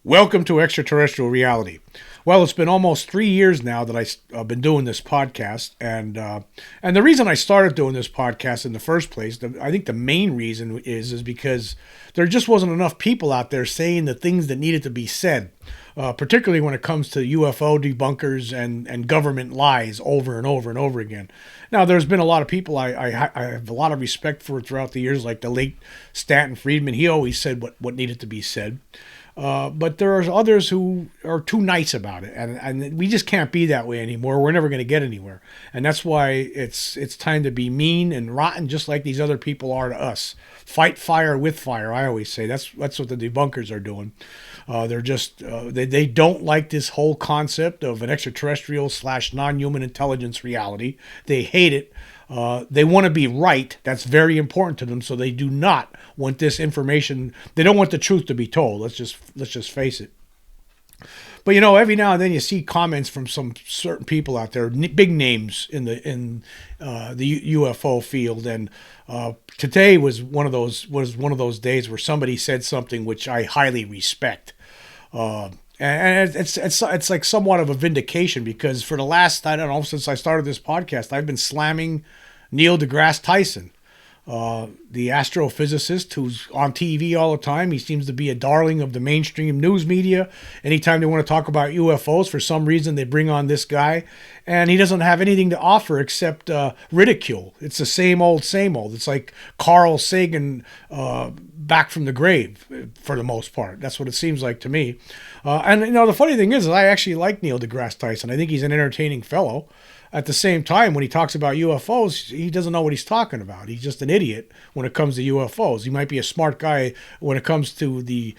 Welcome to Extraterrestrial Reality. Well, it's been almost 3 years now that I've been doing this podcast, and the reason I started doing this podcast in the first place, I think the main reason is because there just wasn't enough people out there saying the things that needed to be said, particularly when it comes to UFO debunkers and government lies over and over and over again. Now, there's been a lot of people I have a lot of respect for throughout the years, like the late Stanton Friedman. He always said what needed to be said. But there are others who are too nice about it, and we just can't be that way anymore. We're never going to get anywhere, and that's why it's time to be mean and rotten, just like these other people are to us. Fight fire with fire. I always say that's what the debunkers are doing. They're just they don't like this whole concept of an extraterrestrial / non-human intelligence reality. They hate it. They want to be right. That's very important to them. So they do not want this information. They don't want the truth to be told. Let's just face it. But every now and then you see comments from some certain people out there, big names in the UFO field. And today was one of those days where somebody said something which I highly respect. And it's like somewhat of a vindication, because for the last, I don't know, since I started this podcast, I've been slamming Neil deGrasse Tyson, the astrophysicist who's on TV all the time. He seems to be a darling of the mainstream news media. Anytime they want to talk about UFOs, for some reason they bring on this guy, and he doesn't have anything to offer except ridicule. It's the same old, same old. It's like Carl Sagan back from the grave, for the most part. That's what it seems like to me. And the funny thing is I actually like Neil deGrasse Tyson. I think he's an entertaining fellow. At the same time, when he talks about UFOs, he doesn't know what he's talking about. He's just an idiot when it comes to UFOs. He might be a smart guy when it comes to the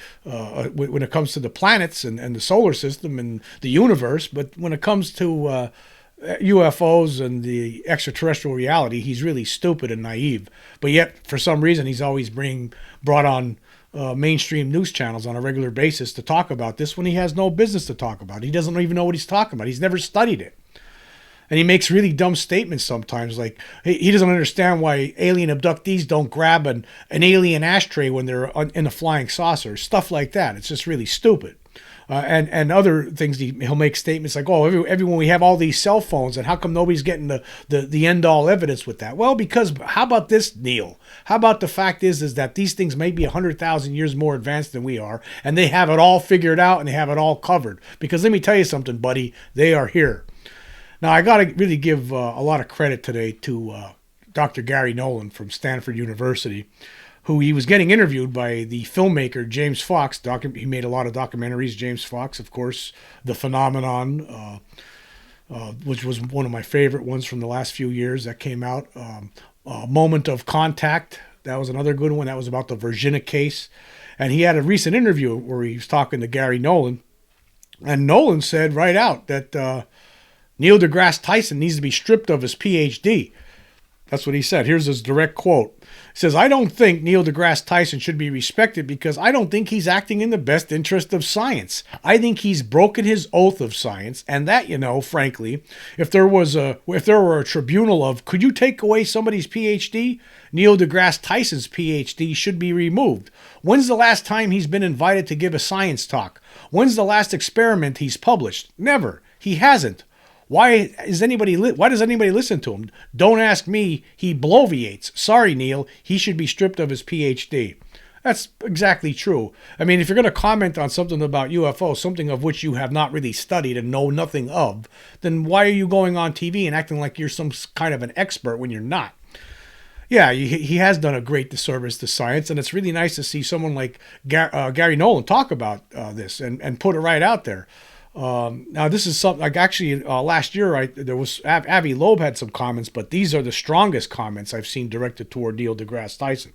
planets and the solar system and the universe, but when it comes to UFOs and the extraterrestrial reality, he's really stupid and naive. But yet, for some reason, he's always brought on mainstream news channels on a regular basis to talk about this when he has no business to talk about. He doesn't even know what he's talking about. He's never studied it. And he makes really dumb statements sometimes, like he doesn't understand why alien abductees don't grab an alien ashtray when they're in a flying saucer, stuff like that. It's just really stupid. And other things, he'll make statements like, oh, everyone, we have all these cell phones, and how come nobody's getting the end-all evidence with that? Well, because how about this, Neil? How about the fact is that these things may be 100,000 years more advanced than we are, and they have it all figured out, and they have it all covered. Because let me tell you something, buddy, they are here. Now, I got to really give a lot of credit today to Dr. Garry Nolan from Stanford University, who he was getting interviewed by the filmmaker James Fox. He made a lot of documentaries. James Fox, of course, The Phenomenon, which was one of my favorite ones from the last few years that came out. Moment of Contact, that was another good one. That was about the Virginia case. And he had a recent interview where he was talking to Garry Nolan. And Nolan said right out that Neil deGrasse Tyson needs to be stripped of his PhD. That's what he said. Here's his direct quote. He says, I don't think Neil deGrasse Tyson should be respected because I don't think he's acting in the best interest of science. I think he's broken his oath of science, and that, frankly, if there were a tribunal of, could you take away somebody's PhD? Neil deGrasse Tyson's PhD should be removed. When's the last time he's been invited to give a science talk? When's the last experiment he's published? Never. He hasn't. Why does anybody listen to him? Don't ask me. He bloviates. Sorry, Neil. He should be stripped of his PhD. That's exactly true. I mean, if you're going to comment on something about UFO, something of which you have not really studied and know nothing of, then why are you going on TV and acting like you're some kind of an expert when you're not? Yeah, he has done a great disservice to science, and it's really nice to see someone like Garry Nolan talk about this and put it right out there. Now, this is something like actually last year, there was Avi Loeb had some comments, but these are the strongest comments I've seen directed toward Neil deGrasse Tyson.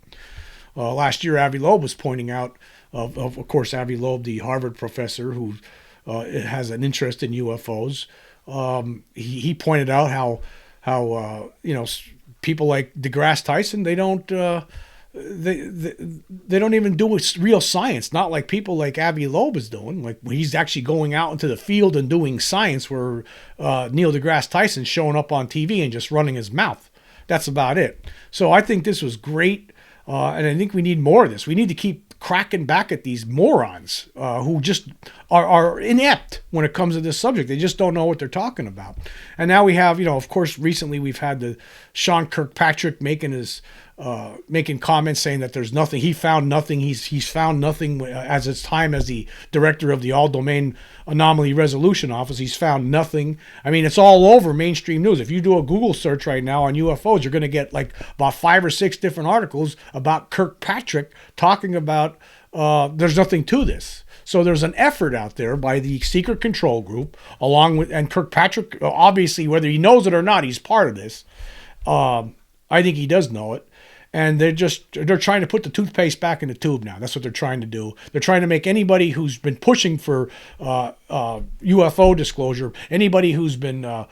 Last year, Avi Loeb was pointing out, of course, Avi Loeb, the Harvard professor who has an interest in UFOs. He pointed out how people like deGrasse Tyson, they don't even do real science, not like people like Avi Loeb is doing. Like he's actually going out into the field and doing science, where Neil deGrasse Tyson's showing up on TV and just running his mouth. That's about it. So I think this was great, and I think we need more of this. We need to keep cracking back at these morons who just are inept when it comes to this subject. They just don't know what they're talking about. And now we have, of course, recently we've had the Sean Kirkpatrick making comments saying that there's nothing. He found nothing. He's found nothing as his time as the director of the All Domain Anomaly Resolution Office. He's found nothing. I mean, it's all over mainstream news. If you do a Google search right now on UFOs, you're going to get like about 5 or 6 different articles about Kirkpatrick talking about there's nothing to this. So there's an effort out there by the secret control group, and Kirkpatrick, obviously, whether he knows it or not, he's part of this. I think he does know it. And they're trying to put the toothpaste back in the tube now. That's what they're trying to do. They're trying to make anybody who's been pushing for UFO disclosure, anybody who's been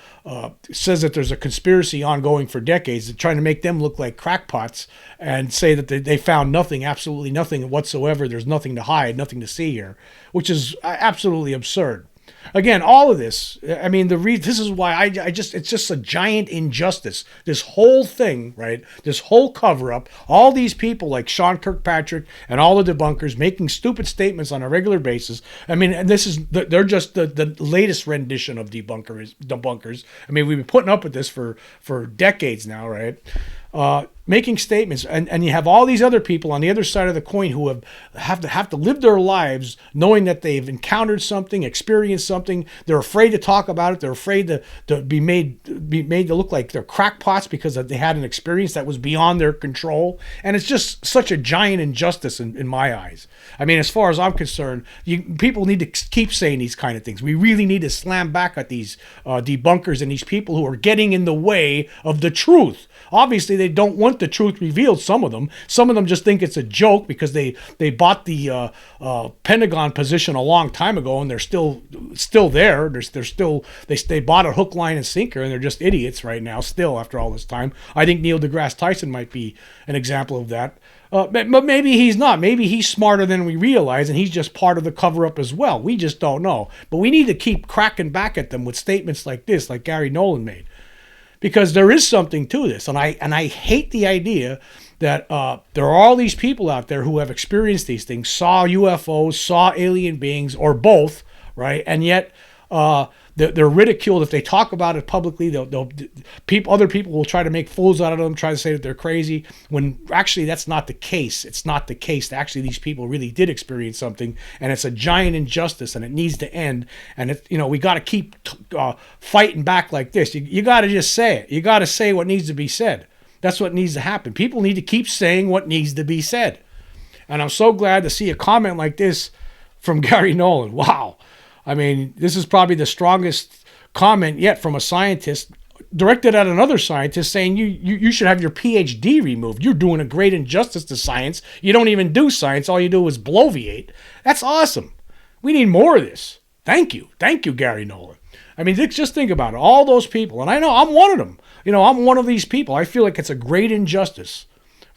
says that there's a conspiracy ongoing for decades, they're trying to make them look like crackpots and say that they found nothing, absolutely nothing whatsoever. There's nothing to hide, nothing to see here, which is absolutely absurd. Again, all of this, I mean, this is why it's just a giant injustice. This whole thing, right? This whole cover up, all these people like Sean Kirkpatrick and all the debunkers making stupid statements on a regular basis. I mean, and they're just the latest rendition of debunkers. I mean, we've been putting up with this for decades now, right? Making statements, and you have all these other people on the other side of the coin who have to live their lives knowing that they've encountered something, experienced something. They're afraid to talk about it. They're afraid to be made to look like they're crackpots because they had an experience that was beyond their control. And it's just such a giant injustice in my eyes. I mean, as far as I'm concerned, people need to keep saying these kind of things. We really need to slam back at these debunkers and these people who are getting in the way of the truth. Obviously, they don't want the truth revealed, some of them. Some of them just think it's a joke because they bought the Pentagon position a long time ago and they're still there. They bought a hook, line, and sinker, and they're just idiots right now still after all this time. I think Neil deGrasse Tyson might be an example of that. But maybe he's not. Maybe he's smarter than we realize, and he's just part of the cover-up as well. We just don't know. But we need to keep cracking back at them with statements like this, like Garry Nolan made. Because there is something to this, and I hate the idea that there are all these people out there who have experienced these things, saw UFOs, saw alien beings, or both, right? And yet they're ridiculed if they talk about it publicly. Other people will try to make fools out of them, try to say that they're crazy, when actually that's not the case. It's not the case. Actually, these people really did experience something, and it's a giant injustice, and it needs to end. And we got to keep fighting back like this. You got to just say it. You got to say what needs to be said. That's what needs to happen. People need to keep saying what needs to be said. And I'm so glad to see a comment like this from Garry Nolan. Wow. I mean, this is probably the strongest comment yet from a scientist directed at another scientist saying you should have your PhD removed. You're doing a great injustice to science. You don't even do science. All you do is bloviate. That's awesome. We need more of this. Thank you. Thank you, Garry Nolan. I mean, just think about it. All those people, and I know I'm one of them. I'm one of these people. I feel like it's a great injustice.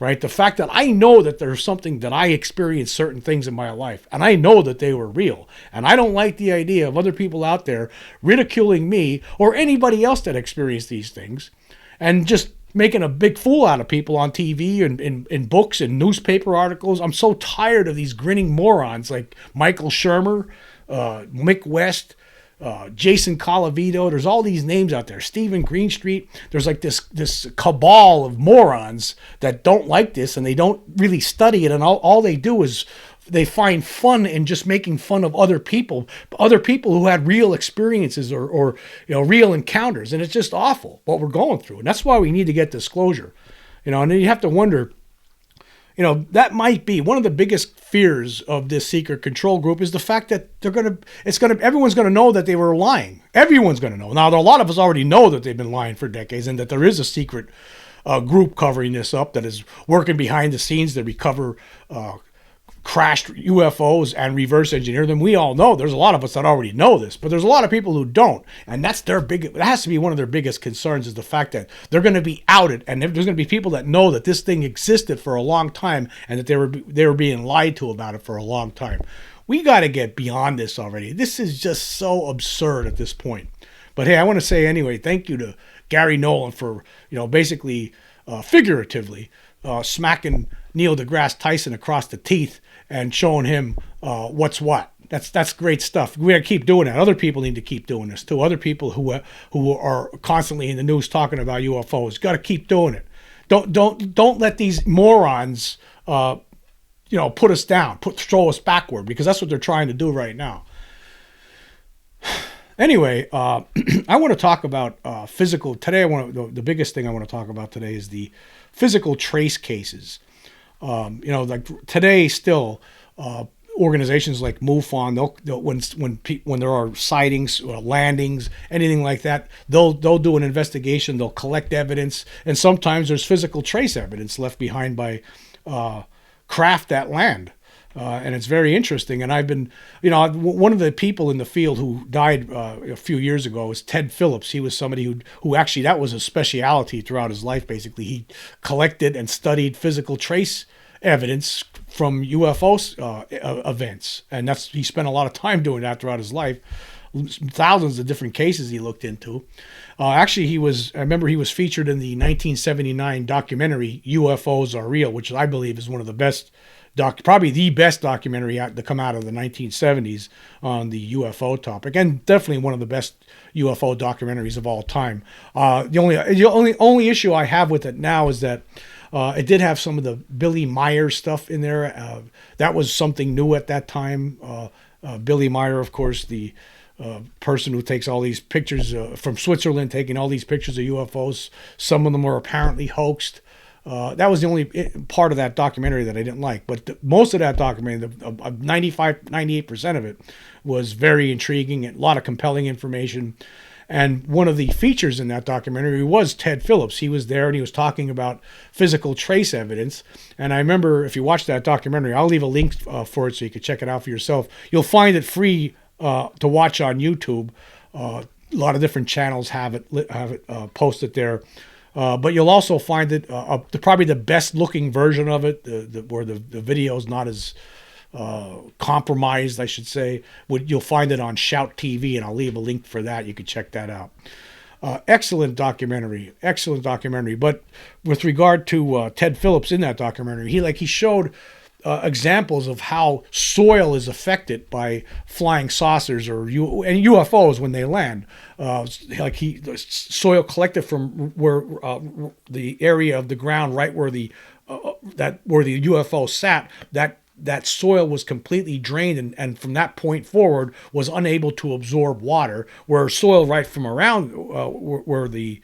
Right? The fact that I know that there's something that I experienced certain things in my life, and I know that they were real. And I don't like the idea of other people out there ridiculing me or anybody else that experienced these things and just making a big fool out of people on TV and in books and newspaper articles. I'm so tired of these grinning morons like Michael Shermer, Mick West, Jason Colavito. There's all these names out there. Stephen Greenstreet. There's like this cabal of morons that don't like this, and they don't really study it, and all they do is they find fun in just making fun of other people who had real experiences or real encounters. And it's just awful what we're going through. And that's why we need to get disclosure. And then you have to wonder, that might be one of the biggest fears of this secret control group is the fact that everyone's going to know that they were lying. Everyone's going to know. Now, a lot of us already know that they've been lying for decades and that there is a secret group covering this up that is working behind the scenes to recover crashed UFOs and reverse engineer them. We all know. There's a lot of us that already know this, but there's a lot of people who don't. And that has to be one of their biggest concerns, is the fact that they're going to be outed, and there's going to be people that know that this thing existed for a long time and that they were being lied to about it for a long time. We got to get beyond this already. This is just so absurd at this point. But hey, I want to say anyway, thank you to Garry Nolan for, basically figuratively smacking Neil deGrasse Tyson across the teeth and showing him what's what. That's great stuff. We got to keep doing that. Other people need to keep doing this too. Other people who are constantly in the news talking about UFOs got to keep doing it. Don't let these morons put us down, throw us backward, because that's what they're trying to do right now. Anyway, I want to talk about physical today. The biggest thing I want to talk about today is the physical trace cases. Like today still, organizations like MUFON, when there are sightings or landings, anything like that, they'll do an investigation. They'll collect evidence, and sometimes there's physical trace evidence left behind by craft that land. And it's very interesting. And I've been, one of the people in the field who died a few years ago was Ted Phillips. He was somebody who actually, that was a speciality throughout his life, basically. He collected and studied physical trace evidence from UFO events. And he spent a lot of time doing that throughout his life. Thousands of different cases he looked into. Actually, I remember he was featured in the 1979 documentary UFOs Are Real, which I believe is one of the best probably the best documentary to come out of the 1970s on the UFO topic, and definitely one of the best UFO documentaries of all time. The only issue I have with it now is that it did have some of the Billy Meyer stuff in there. That was something new at that time. Billy Meyer, of course, the person who takes all these pictures from Switzerland, taking all these pictures of UFOs. Some of them were apparently hoaxed. That was the only part of that documentary that I didn't like. But most of that documentary, 98% of it, was very intriguing and a lot of compelling information. And one of the features in that documentary was Ted Phillips. He was there and he was talking about physical trace evidence. And I remember, if you watch that documentary, I'll leave a link for it so you can check it out for yourself. You'll find it free to watch on YouTube. A lot of different channels have it posted there. But you'll also find it probably the best looking version of it, where the video is not as compromised, I should say. You'll find it on Shout TV, and I'll leave a link for that. You can check that out. Excellent documentary. But with regard to Ted Phillips in that documentary, he showed examples of how soil is affected by flying saucers and UFOs when they land. Soil collected from where the area of the ground, right where the UFO sat, that soil was completely drained, and from that point forward was unable to absorb water. Where soil right from around where the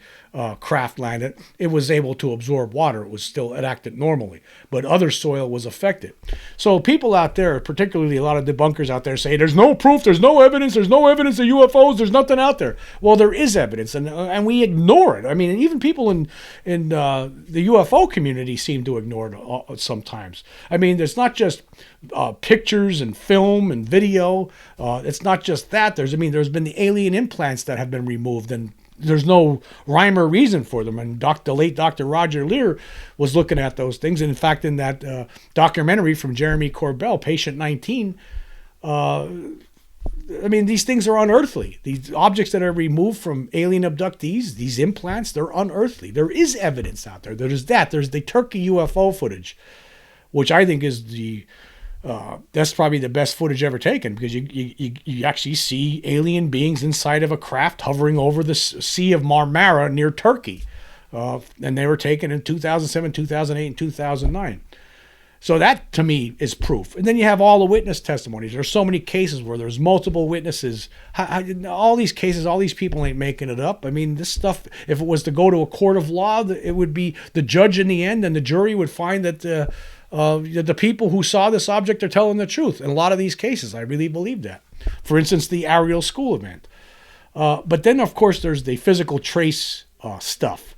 craft landed, it was able to absorb water. It acted normally, but other soil was affected. So people out there, particularly a lot of debunkers out there, say there's no proof, there's no evidence of UFOs, there's nothing out there. Well, there is evidence, and we ignore it. I mean, even people in the UFO community seem to ignore it sometimes. I mean, there's not just pictures and film and video. It's not just that. There's been the alien implants that have been removed, and there's no rhyme or reason for them. And the late Dr. Roger Lear was looking at those things. And in fact, in that documentary from Jeremy Corbell, Patient 19, these things are unearthly. These objects that are removed from alien abductees, these implants, they're unearthly. There is evidence out there. There's the Turkey UFO footage, which I think is that's probably the best footage ever taken, because you actually see alien beings inside of a craft hovering over the Sea of Marmara near Turkey. And they were taken in 2007, 2008, and 2009. So that, to me, is proof. And then you have all the witness testimonies. There's so many cases where there's multiple witnesses. All these cases, all these people ain't making it up. I mean, this stuff, if it was to go to a court of law, it would be the judge in the end, and the jury would find that the people who saw this object are telling the truth. In a lot of these cases, I really believe that. For instance, the Ariel School event. But then, of course, there's the physical trace stuff.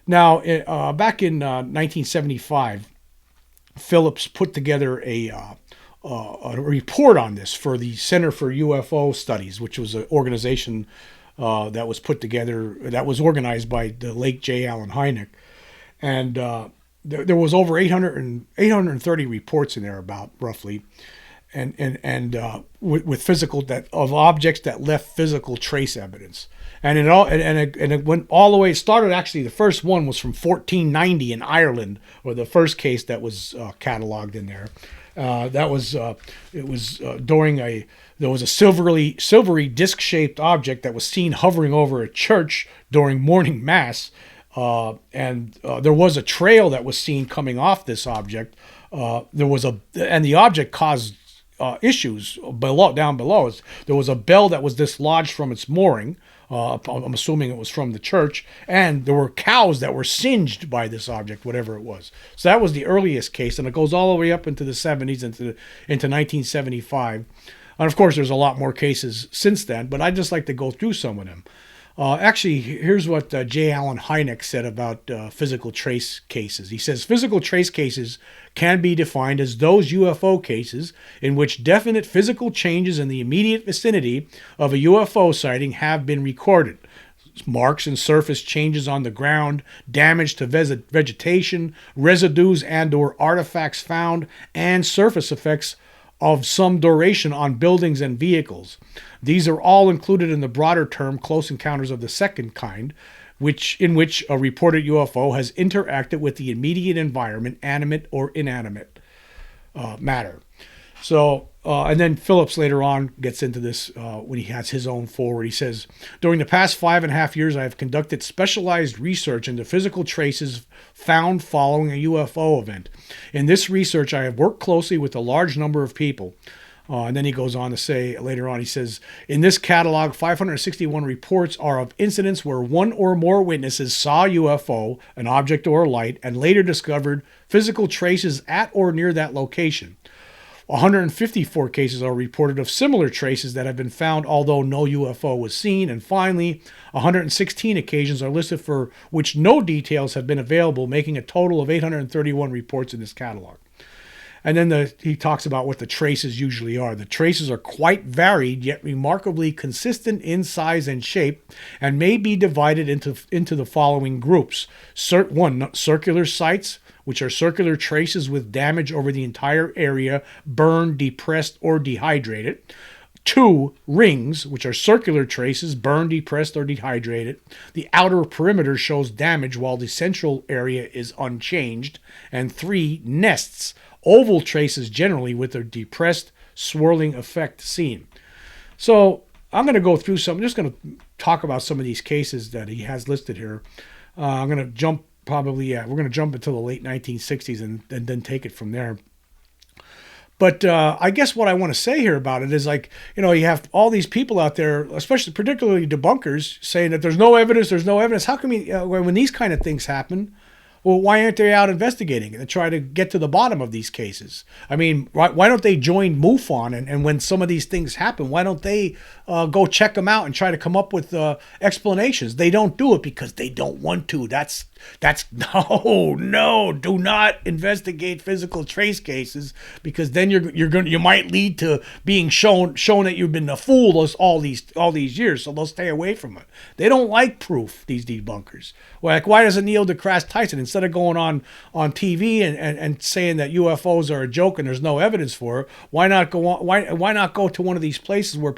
Now, back in 1975, Phillips put together a report on this for the Center for UFO Studies, which was an organization that was put together, that was organized by the late J. Allen Hynek. And there was over 830 reports in there, about roughly. with physical that of objects that left physical trace evidence. And it went all the way. It started actually. The first one was from 1490 in Ireland, or the first case that was cataloged in there. That was it was during a there was a silvery disc-shaped object that was seen hovering over a church during morning mass, and there was a trail that was seen coming off this object. The object caused issues down below. There was a bell that was dislodged from its mooring. I'm assuming it was from the church, and there were cows that were singed by this object, whatever it was. So that was the earliest case, and it goes all the way up into the 70s, into 1975. And of course, there's a lot more cases since then, but I'd just like to go through some of them. Actually, here's what J. Allen Hynek said about physical trace cases. He says, physical trace cases can be defined as those UFO cases in which definite physical changes in the immediate vicinity of a UFO sighting have been recorded. Marks and surface changes on the ground, damage to vegetation, residues and or artifacts found, and surface effects of some duration on buildings and vehicles. These are all included in the broader term close encounters of the second kind, in which a reported UFO has interacted with the immediate environment, animate or inanimate matter. So, and then Phillips later on gets into this when he has his own forward. He says, during the past 5.5 years, I have conducted specialized research into physical traces found following a UFO event. In this research, I have worked closely with a large number of people. And then he goes on to say later on, he says, in this catalog, 561 reports are of incidents where one or more witnesses saw a UFO, an object or a light, and later discovered physical traces at or near that location. 154 cases are reported of similar traces that have been found, although no UFO was seen. And finally, 116 occasions are listed for which no details have been available, making a total of 831 reports in this catalog. And then he talks about what the traces usually are. The traces are quite varied, yet remarkably consistent in size and shape, and may be divided into the following groups. One, circular sites, which are circular traces with damage over the entire area, burned, depressed, or dehydrated. 2, rings, which are circular traces, burned, depressed, or dehydrated. The outer perimeter shows damage while the central area is unchanged. And 3, nests, oval traces generally with a depressed, swirling effect seen. So I'm going to go through some. I'm just going to talk about some of these cases that he has listed here. I'm going to jump we're going to jump into the late 1960s and then take it from there. But I guess what I want to say here about it is, like, you have all these people out there, particularly debunkers, saying that there's no evidence. How come when these kind of things happen, well, why aren't they out investigating it and try to get to the bottom of these cases? I mean, why don't they join MUFON? And when some of these things happen, why don't they go check them out and try to come up with explanations? They don't do it because they don't want to. That's no, do not investigate physical trace cases, because then you might lead to being shown that you've been a fool all these years. So they'll stay away from it. They don't like proof, these debunkers. Like, why doesn't Neil deGrasse Tyson, instead of going on TV and saying that UFOs are a joke and there's no evidence for it, why not go to one of these places where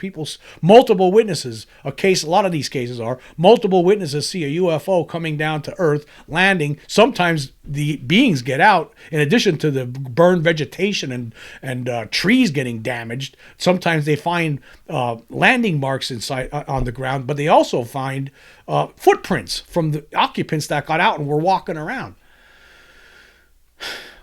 multiple witnesses, a lot of these cases are multiple witnesses see a UFO coming down to Earth, landing. Sometimes the beings get out, in addition to the burned vegetation and trees getting damaged. Sometimes they find landing marks inside on the ground, but they also find footprints from the occupants that got out and were walking around.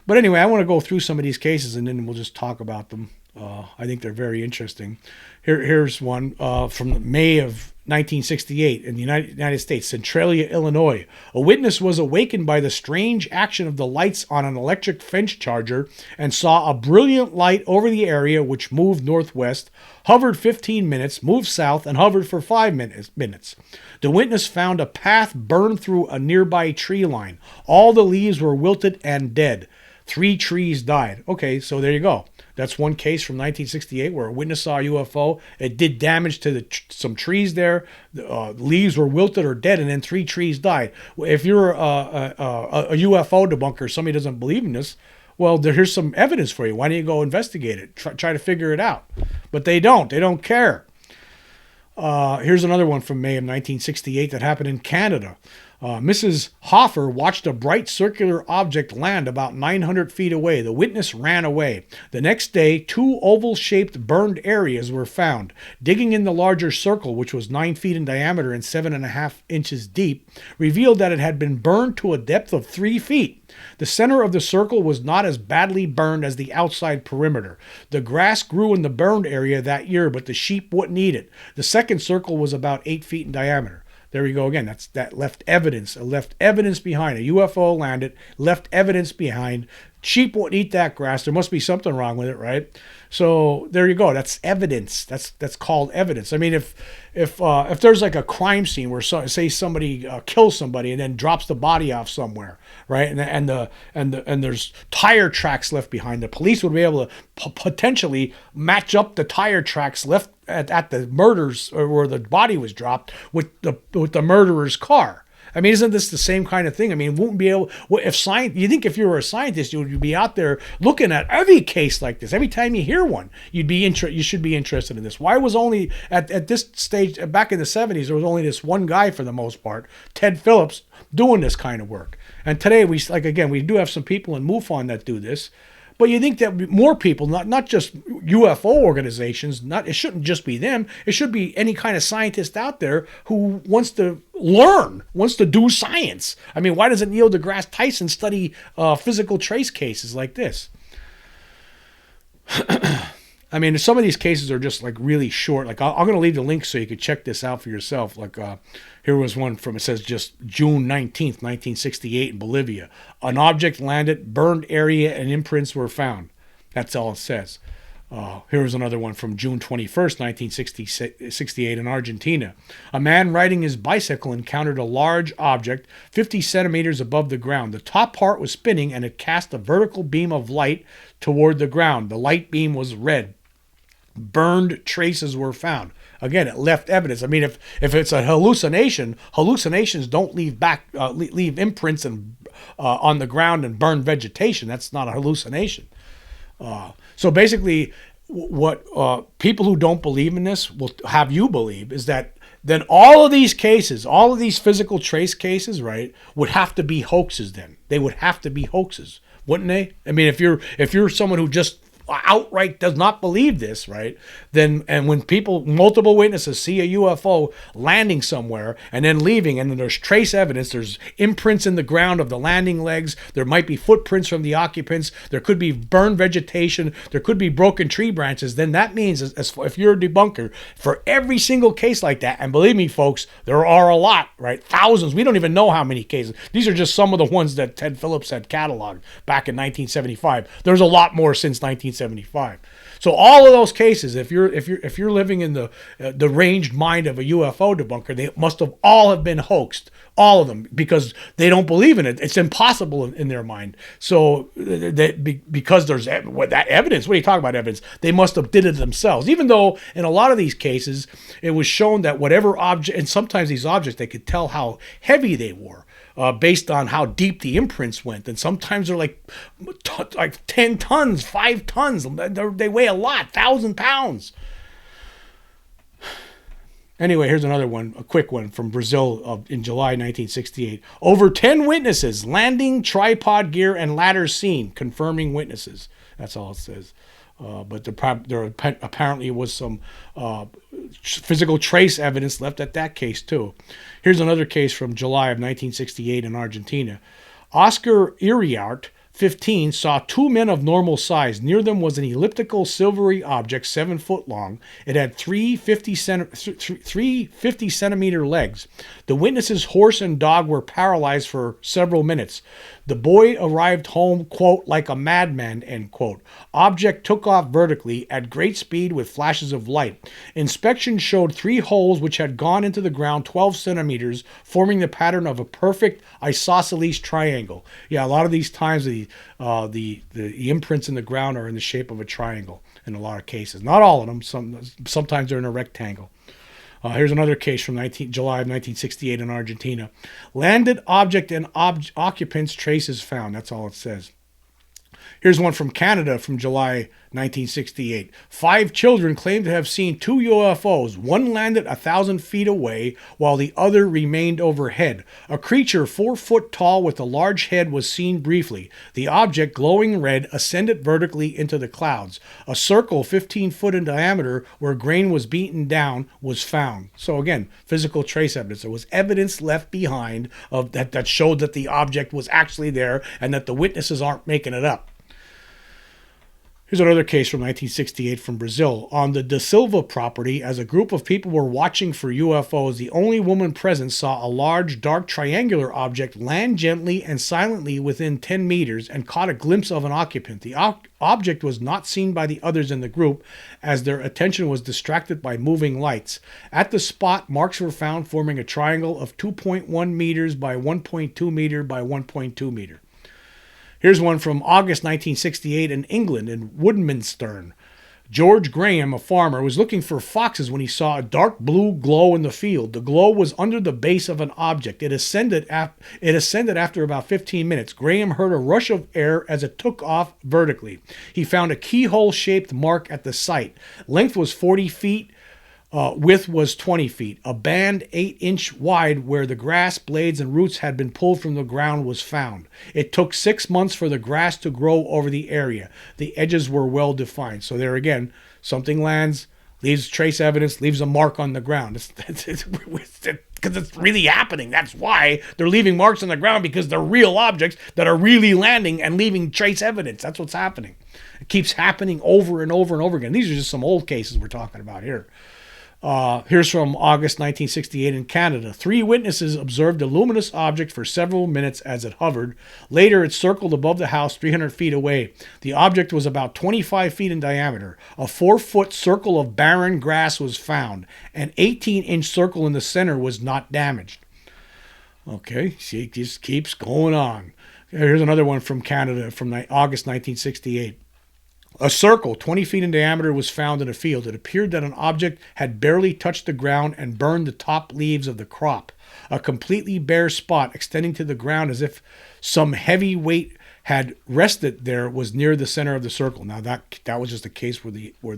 But anyway, I want to go through some of these cases and then we'll just talk about them. I think they're very interesting. Here's one from May of 1968 in the United States, Centralia, Illinois. A witness was awakened by the strange action of the lights on an electric fence charger and saw a brilliant light over the area, which moved northwest, hovered 15 minutes, moved south, and hovered for 5 minutes. The witness found a path burned through a nearby tree line. All the leaves were wilted and dead. 3 trees died. Okay, so there you go. That's one case from 1968 where a witness saw a UFO. It did damage to some trees there. The leaves were wilted or dead, and then 3 trees died. If you're a UFO debunker, somebody doesn't believe in this, Well, here's some evidence for you. Why don't you go investigate it? Try to figure it out. But they don't. They don't care. Here's another one from May of 1968 that happened in Canada. Mrs. Hoffer watched a bright circular object land about 900 feet away. The witness ran away. The next day, 2 oval-shaped burned areas were found. Digging in the larger circle, which was 9 feet in diameter and 7.5 inches deep, revealed that it had been burned to a depth of 3 feet. The center of the circle was not as badly burned as the outside perimeter. The grass grew in the burned area that year, but the sheep wouldn't eat it. The second circle was about 8 feet in diameter. There we go again. That left evidence. It left evidence behind. A UFO landed, left evidence behind. Sheep won't eat that grass. There must be something wrong with it, right? So there you go. That's evidence. That's called evidence. I mean, if there's like a crime scene where say somebody kills somebody and then drops the body off somewhere, right? And there's tire tracks left behind. The police would be able to potentially match up the tire tracks left at the murders or where the body was dropped with the murderer's car. I mean, isn't this the same kind of thing? I mean, wouldn't be able. You think if you were a scientist, you'd be out there looking at every case like this. Every time you hear one, you should be interested in this. Why was only at this stage back in the 70s there was only this one guy for the most part, Ted Phillips, doing this kind of work. And today we do have some people in MUFON that do this. But you think that more people, not just UFO organizations, it shouldn't just be them. It should be any kind of scientist out there who wants to learn, wants to do science. I mean, why doesn't Neil deGrasse Tyson study physical trace cases like this? I mean, some of these cases are just like really short. Like I'm going to leave the link so you can check this out for yourself. Like here was one from, it says just June 19th, 1968 in Bolivia. An object landed, burned area and imprints were found. That's all it says. Here was another one from June 21st, 1968 in Argentina. A man riding his bicycle encountered a large object 50 centimeters above the ground. The top part was spinning and it cast a vertical beam of light toward the ground. The light beam was red. Burned traces were found. Again, it left evidence. I mean, if it's a hallucination, hallucinations don't leave imprints on the ground and burn vegetation. That's not a hallucination. So basically, what people who don't believe in this will have you believe is that then all of these cases, all of these physical trace cases, right, would have to be hoaxes. Then they would have to be hoaxes, wouldn't they? I mean, if you're someone who just outright does not believe this, right? Then, and when multiple witnesses see a UFO landing somewhere and then leaving, and then there's trace evidence, there's imprints in the ground of the landing legs, there might be footprints from the occupants, there could be burned vegetation, there could be broken tree branches, then that means, if you're a debunker, for every single case like that, and believe me, folks, there are a lot, right? Thousands. We don't even know how many cases. These are just some of the ones that Ted Phillips had cataloged back in 1975. There's a lot more since 1975. So all of those cases, if you're living in the ranged mind of a UFO debunker, they must have all have been hoaxed, all of them, because they don't believe in it. It's impossible in their mind. So because there's that evidence, what are you talking about evidence? They must have did it themselves. Even though in a lot of these cases, it was shown that whatever object, and sometimes these objects, they could tell how heavy they were. Based on how deep the imprints went. And sometimes they're like 10 tons, 5 tons. They weigh a lot, 1,000 pounds. Anyway, here's another one, a quick one from Brazil in July 1968. Over 10 witnesses, landing, tripod gear, and ladder seen, confirming witnesses. That's all it says. But there apparently was some physical trace evidence left at that case too. Here's another case from July of 1968 in Argentina. Oscar Iriart, 15, saw 2 men of normal size. Near them was an elliptical silvery object 7 foot long. It had 3 50 centimeter legs. The witnesses' horse and dog were paralyzed for several minutes. The boy arrived home, quote, like a madman, end quote. Object took off vertically at great speed with flashes of light. Inspection showed 3 holes which had gone into the ground 12 centimeters, forming the pattern of a perfect isosceles triangle. Yeah, a lot of these times the imprints in the ground are in the shape of a triangle in a lot of cases. Not all of them. Sometimes they're in a rectangle. Here's another case from July of 1968 in Argentina. Landed object and occupants traces found. That's all it says. Here's one from Canada from July 1968. 5 children claim to have seen 2 UFOs. One landed 1,000 feet away while the other remained overhead. A creature 4 foot tall with a large head was seen briefly. The object, glowing red, ascended vertically into the clouds. A circle 15 foot in diameter where grain was beaten down was found. So again, physical trace evidence. There was evidence left behind of that showed that the object was actually there and that the witnesses aren't making it up. Here's another case from 1968 from Brazil. On the Da Silva property, as a group of people were watching for UFOs, the only woman present saw a large, dark, triangular object land gently and silently within 10 meters and caught a glimpse of an occupant. The object was not seen by the others in the group as their attention was distracted by moving lights. At the spot, marks were found forming a triangle of 2.1 meters by 1.2 meter by 1.2 meter. Here's one from August 1968 in England, in Woodmansterne. George Graham, a farmer, was looking for foxes when he saw a dark blue glow in the field. The glow was under the base of an object. It ascended after about 15 minutes. Graham heard a rush of air as it took off vertically. He found a keyhole-shaped mark at the site. Length was 40 feet. Width was 20 feet. A band 8-inch wide where the grass, blades, and roots had been pulled from the ground was found. It took 6 months for the grass to grow over the area. The edges were well defined. So there again, something lands, leaves trace evidence, leaves a mark on the ground. It's because it's really happening. That's why they're leaving marks on the ground, because they're real objects that are really landing and leaving trace evidence. That's what's happening. It keeps happening over and over and over again. These are just some old cases we're talking about here. Here's from August 1968 in Canada. 3 witnesses observed a luminous object for several minutes as it hovered. Later, it circled above the house 300 feet away. The object was about 25 feet in diameter. A 4-foot circle of barren grass was found. An 18-inch circle in the center was not damaged. Okay, see, it just keeps going on. Here's another one from Canada from August 1968. A circle 20 feet in diameter was found in a field. It appeared that an object had barely touched the ground and burned the top leaves of the crop. A completely bare spot extending to the ground as if some heavy weight had rested there was near the center of the circle. Now that was just a case where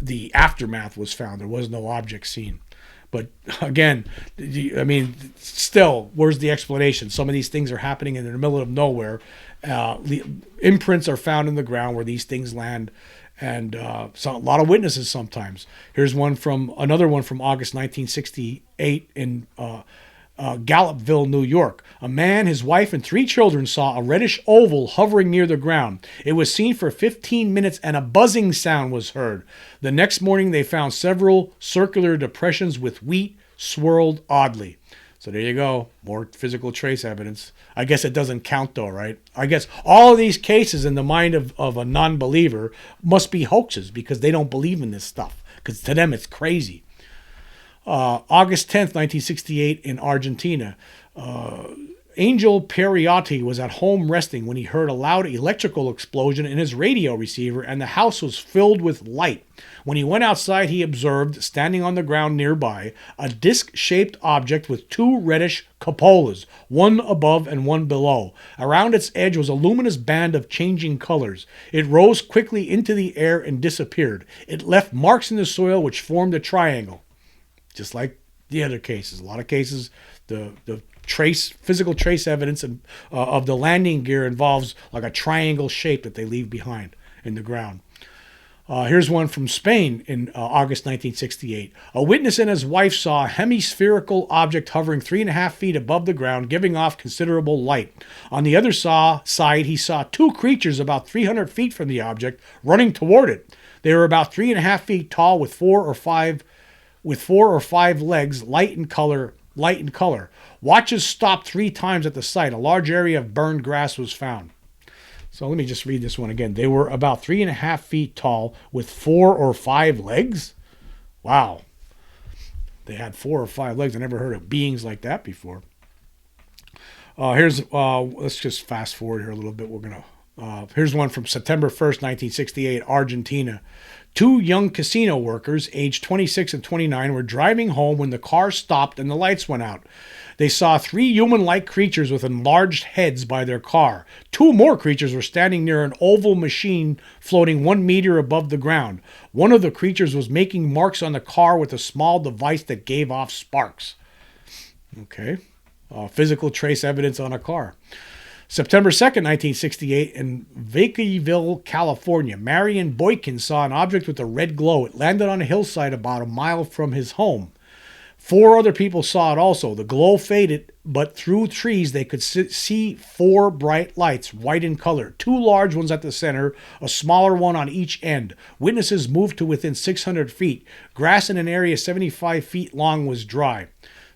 the aftermath was found. There was no object seen. But again, I mean, still, where's the explanation? Some of these things are happening in the middle of nowhere. Imprints are found in the ground where these things land, and a lot of witnesses sometimes. Here's another one from August 1968 in Gallopville, New York. A man, his wife, and 3 children saw a reddish oval hovering near the ground. It was seen for 15 minutes and a buzzing sound was heard. The next morning they found several circular depressions with wheat swirled oddly. So there you go. More physical trace evidence. I guess it doesn't count though, right? I guess all of these cases in the mind of a non-believer must be hoaxes because they don't believe in this stuff. Because to them it's crazy. August 10th, 1968 in Argentina. Angel Periotti was at home resting when he heard a loud electrical explosion in his radio receiver and the house was filled with light. When he went outside, he observed, standing on the ground nearby, a disc-shaped object with 2 reddish cupolas, one above and one below. Around its edge was a luminous band of changing colors. It rose quickly into the air and disappeared. It left marks in the soil which formed a triangle. Just like the other cases. A lot of cases, the physical trace evidence of the landing gear involves like a triangle shape that they leave behind in the ground. Here's one from Spain in August 1968. A witness and his wife saw a hemispherical object hovering 3.5 feet above the ground, giving off considerable light. On the other side, he saw 2 creatures about 300 feet from the object running toward it. They were about 3.5 feet tall with 4 or 5 legs, light in color. Watches stopped 3 times at the site. A large area of burned grass was found. So let me just read this one again. They were about 3.5 feet tall with 4 or 5 legs. Wow. They had 4 or 5 legs. I never heard of beings like that before. Let's just fast forward here a little bit. Here's one from September 1st, 1968, Argentina. Two young casino workers, aged 26 and 29, were driving home when the car stopped and the lights went out. They saw three human-like creatures with enlarged heads by their car. Two more creatures were standing near an oval machine floating 1 meter above the ground. One of the creatures was making marks on the car with a small device that gave off sparks. Okay. Physical trace evidence on a car. September 2nd, 1968, in Vacaville, California, Marion Boykin saw an object with a red glow. It landed on a hillside about a mile from his home. 4 other people saw it also. The glow faded, but through trees they could see 4 bright lights, white in color. 2 large ones at the center, a smaller one on each end. Witnesses moved to within 600 feet. Grass in an area 75 feet long was dry.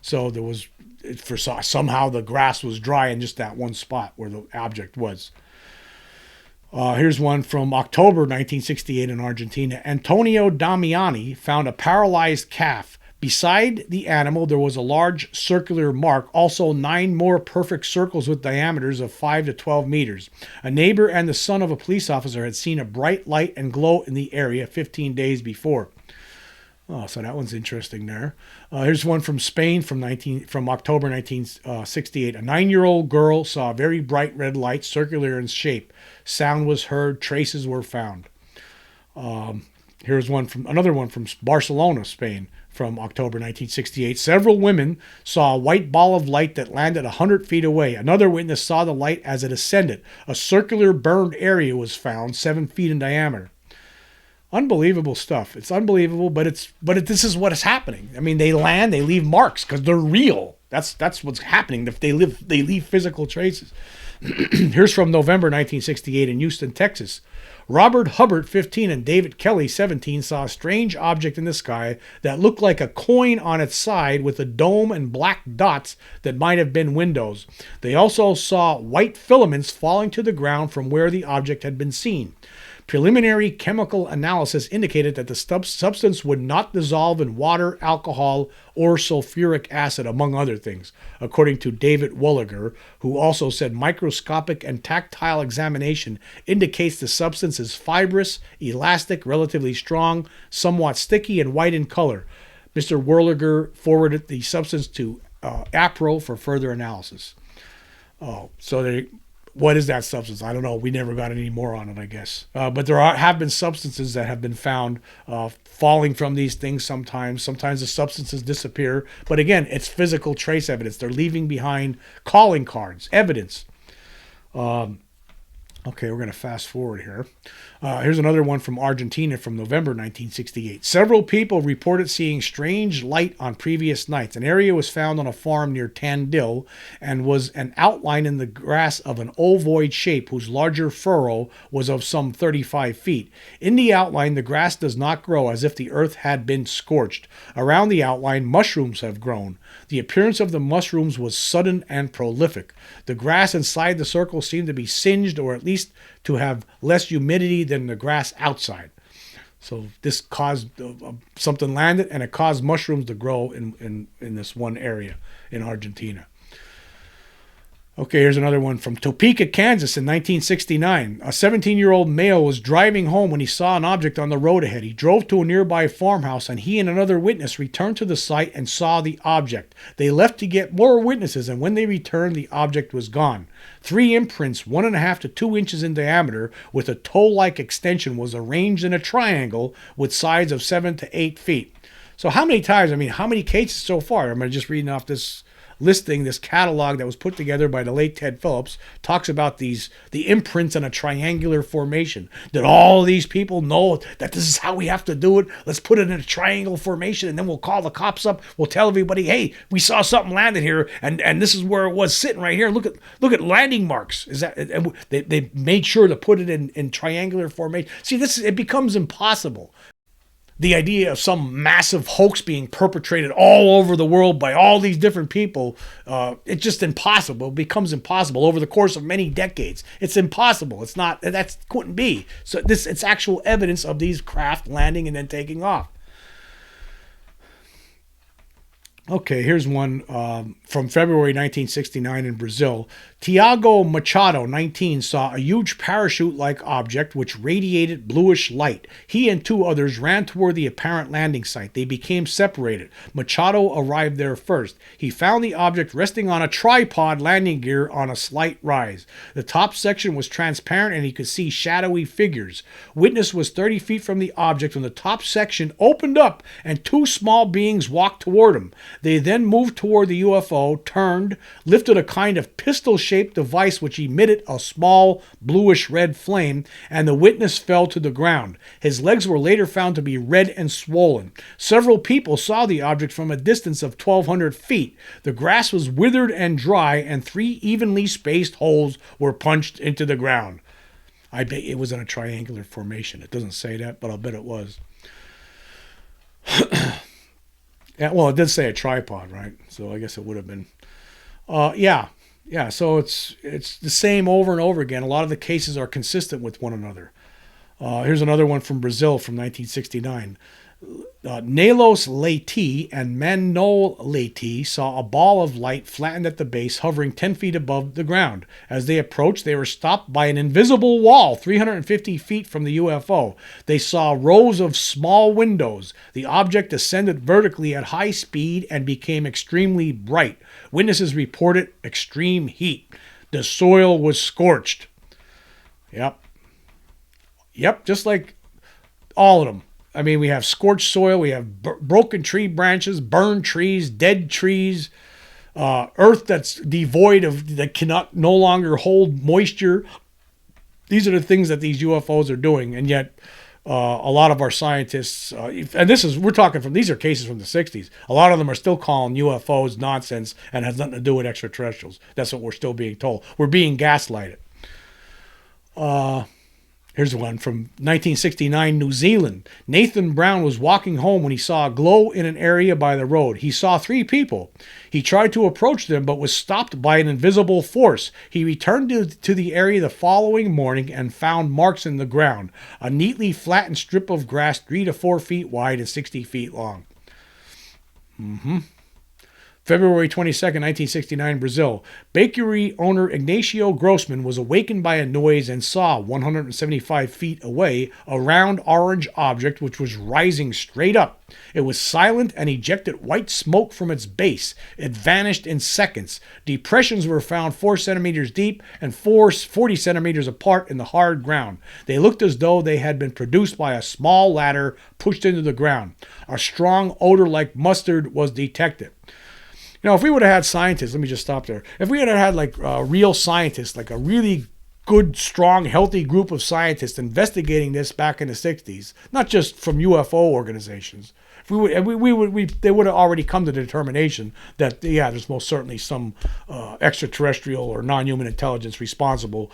So there was, somehow the grass was dry in just that one spot where the object was. Here's one from October 1968 in Argentina. Antonio Damiani found a paralyzed calf. Beside the animal, there was a large circular mark, also 9 more perfect circles with diameters of 5 to 12 meters. A neighbor and the son of a police officer had seen a bright light and glow in the area 15 days before. Oh, so that one's interesting there. Here's one from Spain from October 1968. A 9-year-old girl saw a very bright red light, circular in shape. Sound was heard. Traces were found. Here's another one from Barcelona, Spain, from October 1968. Several women saw a white ball of light that landed 100 feet away. Another witness saw the light as it ascended. A circular burned area was found, 7 feet in diameter. Unbelievable stuff. It's unbelievable, but this is what is happening. I mean, they land, they leave marks because they're real. That's what's happening. If they leave physical traces. Here's from November 1968 in Houston, Texas. Robert Hubbard, 15, and David Kelly, 17, saw a strange object in the sky that looked like a coin on its side with a dome and black dots that might have been windows. They also saw white filaments falling to the ground from where the object had been seen. Preliminary chemical analysis indicated that the substance would not dissolve in water, alcohol, or sulfuric acid, among other things, according to David Wolliger, who also said microscopic and tactile examination indicates the substance is fibrous, elastic, relatively strong, somewhat sticky, and white in color. Mr. Wolliger forwarded the substance to APRO for further analysis. What is that substance? I don't know. We never got any more on it, I guess. But there have been substances that have been found falling from these things sometimes. Sometimes the substances disappear. But again, it's physical trace evidence. They're leaving behind calling cards, evidence. Okay, we're going to fast forward here. Here's another one from Argentina from November 1968. Several people reported seeing strange light on previous nights. An area was found on a farm near Tandil and was an outline in the grass of an ovoid shape whose larger furrow was of some 35 feet. In the outline, the grass does not grow as if the earth had been scorched. Around the outline, mushrooms have grown. The appearance of the mushrooms was sudden and prolific. The grass inside the circle seemed to be singed or at least to have less humidity than the grass outside. So this caused something landed and it caused mushrooms to grow in this one area in Argentina. Okay, here's another one from Topeka, Kansas in 1969. A 17-year-old male was driving home when he saw an object on the road ahead. He drove to a nearby farmhouse and he and another witness returned to the site and saw the object. They left to get more witnesses, and when they returned, the object was gone. 3 imprints, 1.5 to 2 inches in diameter, with a toe-like extension, was arranged in a triangle with sides of 7 to 8 feet. So how many cases so far? I'm just reading off this listing, this catalog that was put together by the late Ted Phillips, talks about the imprints in a triangular formation. Did all these people know that this is how we have to do it? Let's put it in a triangle formation, and then we'll call the cops up. We'll tell everybody, hey, we saw something landed here, and this is where it was sitting right here. Look at landing marks. Is that they made sure to put it in triangular formation? See, it becomes impossible. The idea of some massive hoax being perpetrated all over the world by all these different people, it's just impossible. It becomes impossible over the course of many decades. It's impossible. That couldn't be. So it's actual evidence of these craft landing and then taking off. Okay, here's one from February 1969 in Brazil. Tiago Machado, 19, saw a huge parachute-like object which radiated bluish light. He and two others ran toward the apparent landing site. They became separated. Machado arrived there first. He found the object resting on a tripod landing gear on a slight rise. The top section was transparent and he could see shadowy figures. Witness was 30 feet from the object when the top section opened up and two small beings walked toward him. They then moved toward the UFO, turned, lifted a kind of pistol-shaped device which emitted a small bluish-red flame, and the witness fell to the ground. His legs were later found to be red and swollen. Several people saw the object from a distance of 1,200 feet. The grass was withered and dry, and 3 evenly spaced holes were punched into the ground. I bet it was in a triangular formation. It doesn't say that, but I'll bet it was. Yeah, well, it did say a tripod, right? So I guess it would have been. Yeah. So it's the same over and over again. A lot of the cases are consistent with one another. Here's another one from Brazil from 1969. Nelos Leite and Manol Leite saw a ball of light flattened at the base, hovering 10 feet above the ground. As they approached, they were stopped by an invisible wall 350 feet from the UFO. They saw rows of small windows. The object ascended vertically at high speed and became extremely bright. Witnesses reported extreme heat. The soil was scorched. Yep, just like all of them. I mean, we have scorched soil, we have broken tree branches, burned trees, dead trees, earth that's devoid of, that cannot no longer hold moisture. These are the things that these UFOs are doing, and yet a lot of our scientists, and these are cases from the 60s. A lot of them are still calling UFOs nonsense and has nothing to do with extraterrestrials. That's what we're still being told. We're being gaslighted. Here's one from 1969, New Zealand. Nathan Brown was walking home when he saw a glow in an area by the road. He saw 3 people. He tried to approach them but was stopped by an invisible force. He returned to the area the following morning and found marks in the ground. A neatly flattened strip of grass 3 to 4 feet wide and 60 feet long. February 22nd, 1969, Brazil. Bakery owner Ignacio Grossman was awakened by a noise and saw, 175 feet away, a round orange object which was rising straight up. It was silent and ejected white smoke from its base. It vanished in seconds. Depressions were found 4 centimeters deep and 40 centimeters apart in the hard ground. They looked as though they had been produced by a small ladder pushed into the ground. A strong odor like mustard was detected. Now, if we would have had scientists, let me just stop there. If we had had like real scientists, like a really good, strong, healthy group of scientists investigating this back in the 60s, not just from UFO organizations, they would have already come to the determination that, yeah, there's most certainly some extraterrestrial or non-human intelligence responsible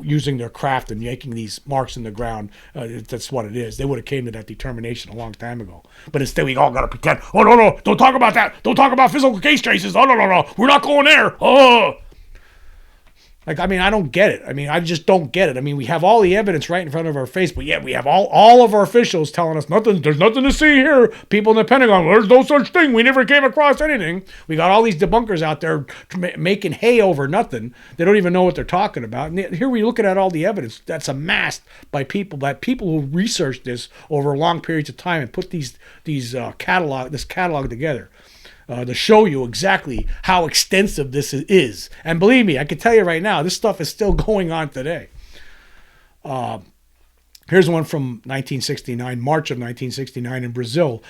using their craft and making these marks in the ground. That's what it is. They would have came to that determination a long time ago. But instead, we all got to pretend, oh, no, don't talk about that. Don't talk about physical case traces. Oh, no, we're not going there. Oh. Like, I mean, I don't get it. I mean, I just don't get it. I mean, we have all the evidence right in front of our face, but yet we have all of our officials telling us there's nothing to see here. People in the Pentagon, there's no such thing. We never came across anything. We got all these debunkers out there making hay over nothing. They don't even know what they're talking about. And here we're looking at all the evidence that's amassed by people who researched this over long periods of time and put this catalog together. To show you exactly how extensive this is. And believe me, I can tell you right now, this stuff is still going on today. Here's one from 1969, March of 1969 in Brazil.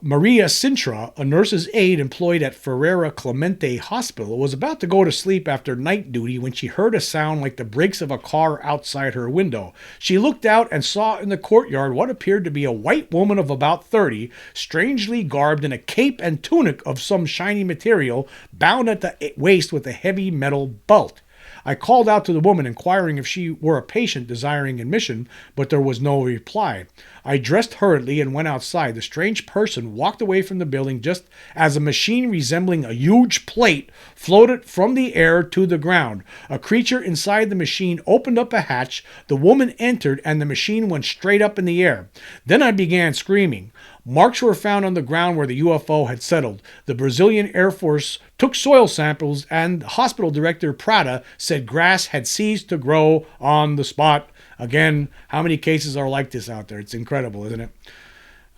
Maria Sintra, a nurse's aide employed at Ferreira Clemente Hospital, was about to go to sleep after night duty when she heard a sound like the brakes of a car outside her window. She looked out and saw in the courtyard what appeared to be a white woman of about 30, strangely garbed in a cape and tunic of some shiny material, bound at the waist with a heavy metal belt. I called out to the woman, inquiring if she were a patient desiring admission, but there was no reply. I dressed hurriedly and went outside. The strange person walked away from the building just as a machine resembling a huge plate floated from the air to the ground. A creature inside the machine opened up a hatch. The woman entered, and the machine went straight up in the air. Then I began screaming. Marks were found on the ground where the UFO had settled. The Brazilian Air Force took soil samples, and hospital director Prada said grass had ceased to grow on the spot. Again, how many cases are like this out there? It's incredible, isn't it?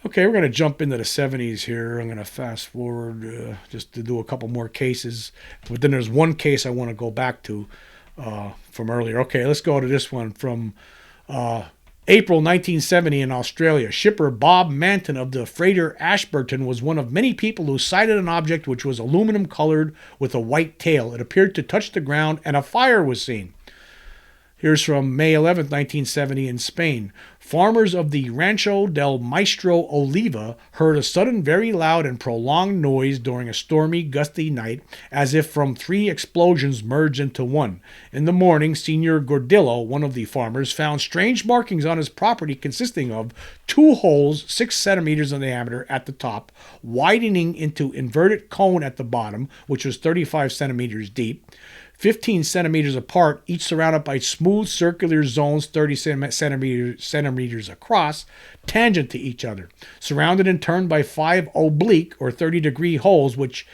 Okay, we're going to jump into the 70s here. I'm going to fast forward just to do a couple more cases. But then there's one case I want to go back to from earlier. Okay, let's go to this one from April 1970 in Australia. Shipper Bob Manton of the freighter Ashburton was one of many people who sighted an object which was aluminum colored with a white tail. It appeared to touch the ground and a fire was seen. Here's from May 11, 1970 in Spain. Farmers of the Rancho del Maestro Oliva heard a sudden, very loud and prolonged noise during a stormy, gusty night, as if from 3 explosions merged into one. In the morning, Senor Gordillo, one of the farmers, found strange markings on his property consisting of 2 holes 6 centimeters in diameter at the top, widening into inverted cone at the bottom, which was 35 centimeters deep, 15 centimeters apart, each surrounded by smooth circular zones 30 centimeters across, tangent to each other, surrounded in turn by 5 oblique or 30-degree holes, which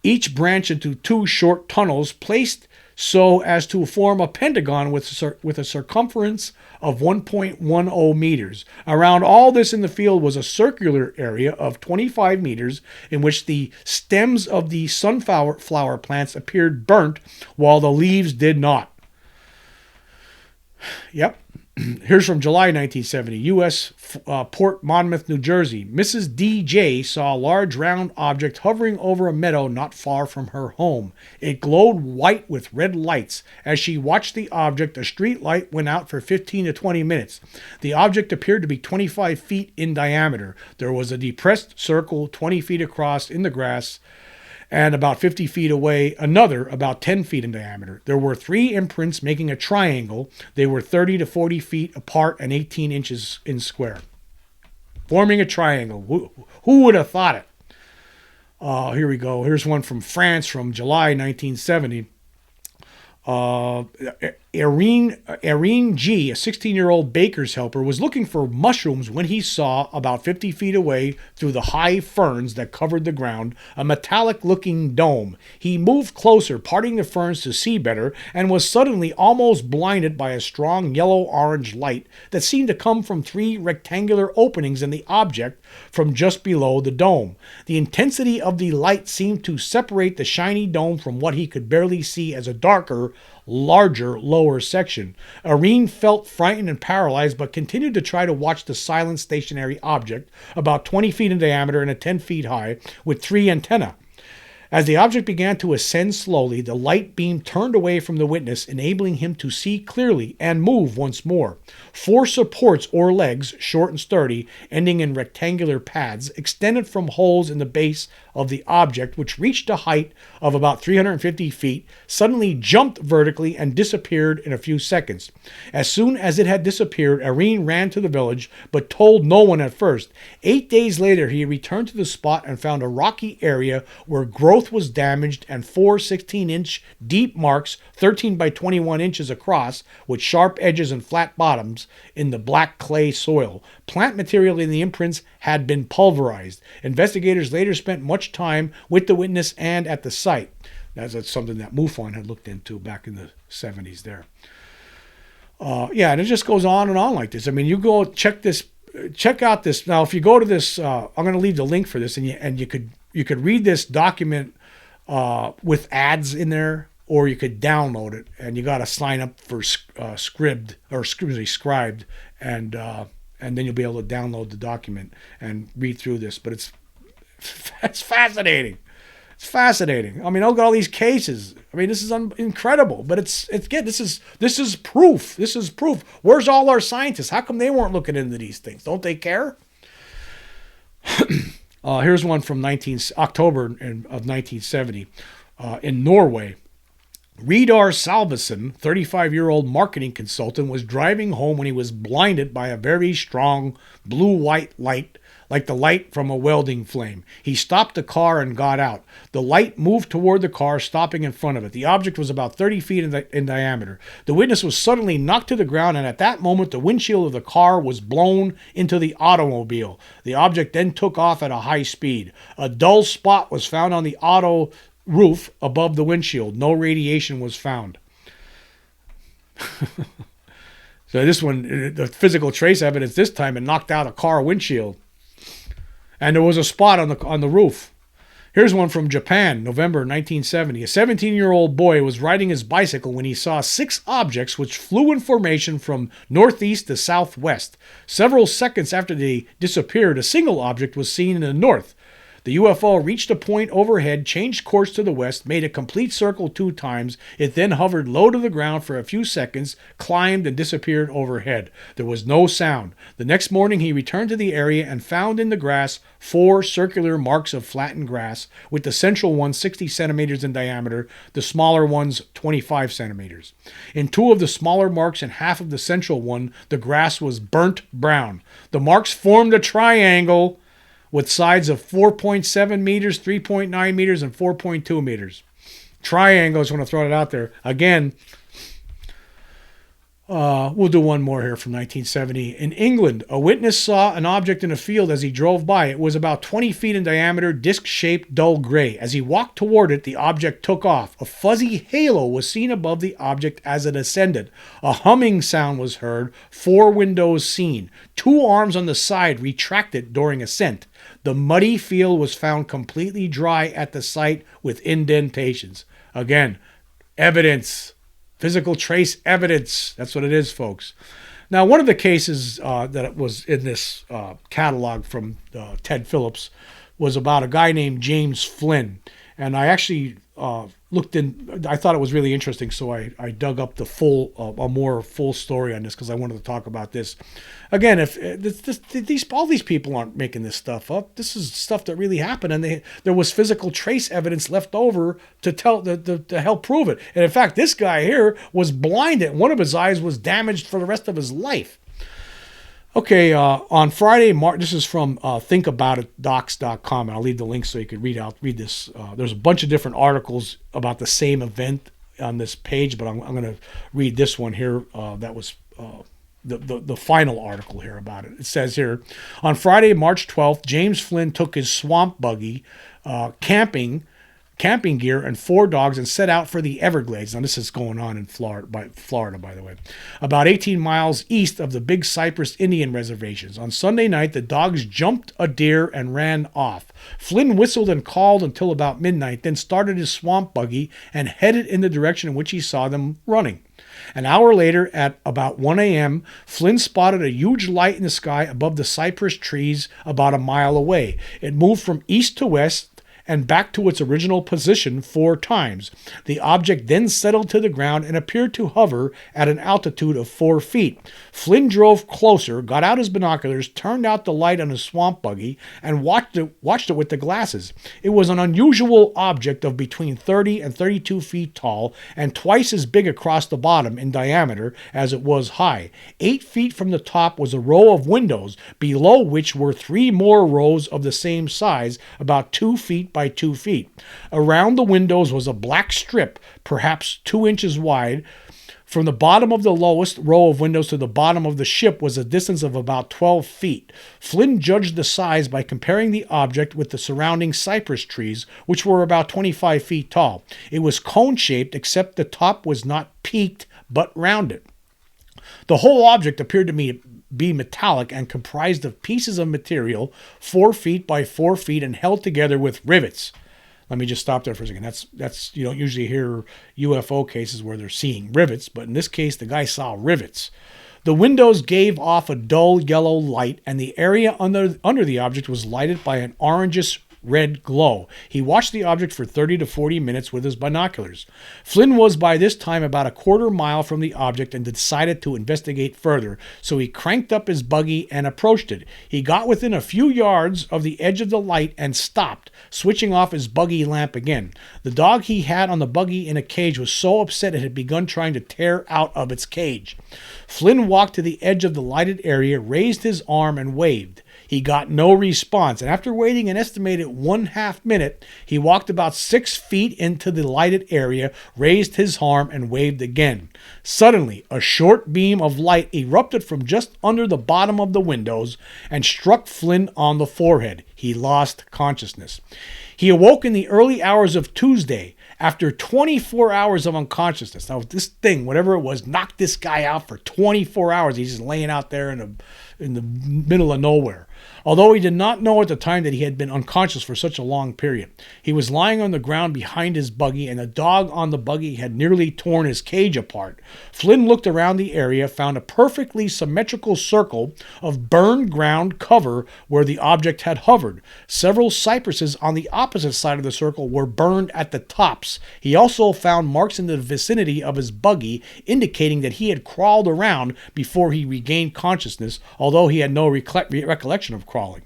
each branch into 2 short tunnels placed so as to form a pentagon with a circumference of 1.10 meters. Around all this in the field was a circular area of 25 meters in which the stems of the sunflower plants appeared burnt while the leaves did not. Yep. Here's from July 1970, U.S. Port Monmouth, New Jersey. Mrs. D.J. saw a large round object hovering over a meadow not far from her home. It glowed white with red lights. As she watched the object, a street light went out for 15 to 20 minutes. The object appeared to be 25 feet in diameter. There was a depressed circle 20 feet across in the grass, and about 50 feet away, another about 10 feet in diameter. There were 3 imprints making a triangle. They were 30 to 40 feet apart and 18 inches in square, forming a triangle. Who would have thought it? Here we go. Here's one from France from July 1970. Irene G., a 16-year-old baker's helper, was looking for mushrooms when he saw, about 50 feet away through the high ferns that covered the ground, a metallic-looking dome. He moved closer, parting the ferns to see better, and was suddenly almost blinded by a strong yellow-orange light that seemed to come from 3 rectangular openings in the object from just below the dome. The intensity of the light seemed to separate the shiny dome from what he could barely see as a darker, larger lower section. Irene felt frightened and paralyzed, but continued to try to watch the silent stationary object, about 20 feet in diameter and 10 feet high, with 3 antennae. As the object began to ascend slowly, the light beam turned away from the witness, enabling him to see clearly and move once more. 4 supports or legs, short and sturdy, ending in rectangular pads, extended from holes in the base of the object, which reached a height of about 350 feet, suddenly jumped vertically and disappeared in a few seconds. As soon as it had disappeared, Irene ran to the village, but told no one at first. 8 days later, he returned to the spot and found a rocky area where growth was damaged and 4 16-inch deep marks, 13 by 21 inches across, with sharp edges and flat bottoms in the black clay soil. Plant material in the imprints had been pulverized. Investigators later spent much time with the witness and at the site. That's something that MUFON had looked into back in the 70s there. Yeah, and it just goes on and on like this. I mean, you go check out this. Now, if you go to this, I'm going to leave the link for this, and you could read this document with ads in there, or you could download it, and you got to sign up for Scribd, and then you'll be able to download the document and read through this. But it's fascinating. It's fascinating. I mean, look at all these cases. I mean, this is incredible. But this is proof. This is proof. Where's all our scientists? How come they weren't looking into these things? Don't they care? Here's one from October of 1970 in Norway. Reidar Salvesen, 35-year-old marketing consultant, was driving home when he was blinded by a very strong blue-white light like the light from a welding flame. He stopped the car and got out. The light moved toward the car, stopping in front of it. The object was about 30 feet in diameter. The witness was suddenly knocked to the ground, and at that moment, the windshield of the car was blown into the automobile. The object then took off at a high speed. A dull spot was found on the auto roof above the windshield. No radiation was found. So this one, the physical trace evidence this time, it knocked out a car windshield. And there was a spot on the roof. Here's one from Japan, November 1970. A 17-year-old boy was riding his bicycle when he saw 6 objects which flew in formation from northeast to southwest. Several seconds after they disappeared, a single object was seen in the north. The UFO reached a point overhead, changed course to the west, made a complete circle 2 times. It then hovered low to the ground for a few seconds, climbed, and disappeared overhead. There was no sound. The next morning, he returned to the area and found in the grass 4 circular marks of flattened grass, with the central one 60 centimeters in diameter, the smaller ones 25 centimeters. In 2 of the smaller marks and half of the central one, the grass was burnt brown. The marks formed a triangle with sides of 4.7 meters, 3.9 meters, and 4.2 meters. Triangle, I just want to throw it out there. Again, we'll do one more here from 1970. In England, a witness saw an object in a field as he drove by. It was about 20 feet in diameter, disc-shaped, dull gray. As he walked toward it, the object took off. A fuzzy halo was seen above the object as it ascended. A humming sound was heard. 4 windows seen. 2 arms on the side retracted during ascent. The muddy field was found completely dry at the site with indentations. Again, evidence. Physical trace evidence. That's what it is, folks. Now, one of the cases that was in this catalog from Ted Phillips was about a guy named James Flynn. And I actually looked in, I thought it was really interesting, so I dug up the a more full story on this because I wanted to talk about this. Again, if all these people aren't making this stuff up, this is stuff that really happened, and there was physical trace evidence left over to help prove it. And in fact, this guy here was blinded. One of his eyes was damaged for the rest of his life. Okay, on Friday, this is from thinkaboutitdocs.com, and I'll leave the link so you can read this. There's a bunch of different articles about the same event on this page, but I'm going to read this one here. That was the final article here about it. It says here, on Friday, March 12th, James Flynn took his swamp buggy camping gear and 4 dogs and set out for the Everglades. Now, this is going on in Florida, by the way, about 18 miles east of the Big Cypress Indian reservations. On Sunday night, the dogs jumped a deer and ran off. Flynn whistled and called until about midnight, then started his swamp buggy and headed in the direction in which he saw them running. An hour later, at about 1 a.m., Flynn spotted a huge light in the sky above the cypress trees about a mile away. It moved from east to west and back to its original position 4 times. The object then settled to the ground and appeared to hover at an altitude of 4 feet. Flynn drove closer, got out his binoculars, turned out the light on his swamp buggy, and watched it with the glasses. It was an unusual object of between 30 and 32 feet tall and twice as big across the bottom in diameter as it was high. 8 feet from the top was a row of windows, below which were 3 more rows of the same size, about 2 feet by 2 feet. Around the windows was a black strip, perhaps 2 inches wide. From the bottom of the lowest row of windows to the bottom of the ship was a distance of about 12 feet. Flynn judged the size by comparing the object with the surrounding cypress trees, which were about 25 feet tall. It was cone-shaped, except the top was not peaked but rounded. The whole object appeared to me be metallic and comprised of pieces of material 4 feet by 4 feet and held together with rivets. Let me just stop there for a second. That's you don't usually hear UFO cases where they're seeing rivets, but in this case, the guy saw rivets. The windows gave off a dull yellow light, and the area under the object was lighted by an orangish red glow. He watched the object for 30 to 40 minutes with his binoculars. Flynn was by this time about a quarter mile from the object and decided to investigate further, so he cranked up his buggy and approached it. He got within a few yards of the edge of the light and stopped, switching off his buggy lamp again. The dog he had on the buggy in a cage was so upset it had begun trying to tear out of its cage. Flynn walked to the edge of the lighted area, raised his arm, and waved. He got no response, and after waiting an estimated 1/2 minute, he walked about 6 feet into the lighted area, raised his arm, and waved again. Suddenly, a short beam of light erupted from just under the bottom of the windows and struck Flynn on the forehead. He lost consciousness. He awoke in the early hours of Tuesday after 24 hours of unconsciousness. Now, this thing, whatever it was, knocked this guy out for 24 hours. He's just laying out there in the middle of nowhere. Although he did not know at the time that he had been unconscious for such a long period. He was lying on the ground behind his buggy, and the dog on the buggy had nearly torn his cage apart. Flynn looked around the area, found a perfectly symmetrical circle of burned ground cover where the object had hovered. Several cypresses on the opposite side of the circle were burned at the tops. He also found marks in the vicinity of his buggy, indicating that he had crawled around before he regained consciousness, although he had no recollection of crawling.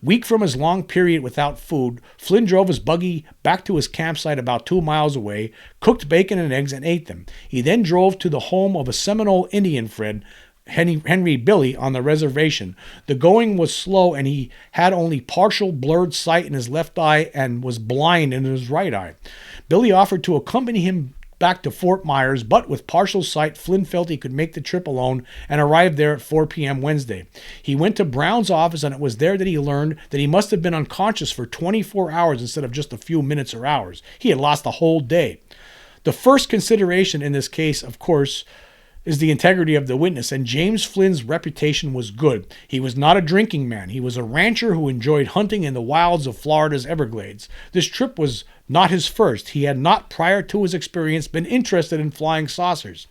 Weak from his long period without food, Flynn drove his buggy back to his campsite about 2 miles away, cooked bacon and eggs, and ate them. He then drove to the home of a Seminole Indian friend, Henry Billy, on the reservation. The going was slow, and he had only partial blurred sight in his left eye and was blind in his right eye. Billy offered to accompany him back to Fort Myers, but with partial sight, Flynn felt he could make the trip alone and arrived there at 4 p.m. Wednesday. He went to Brown's office, and it was there that he learned that he must have been unconscious for 24 hours instead of just a few minutes or hours. He had lost a whole day. The first consideration in this case, of course, is the integrity of the witness, and James Flynn's reputation was good. He was not a drinking man. He was a rancher who enjoyed hunting in the wilds of Florida's Everglades. This trip was not his first. He had not, prior to his experience, been interested in flying saucers.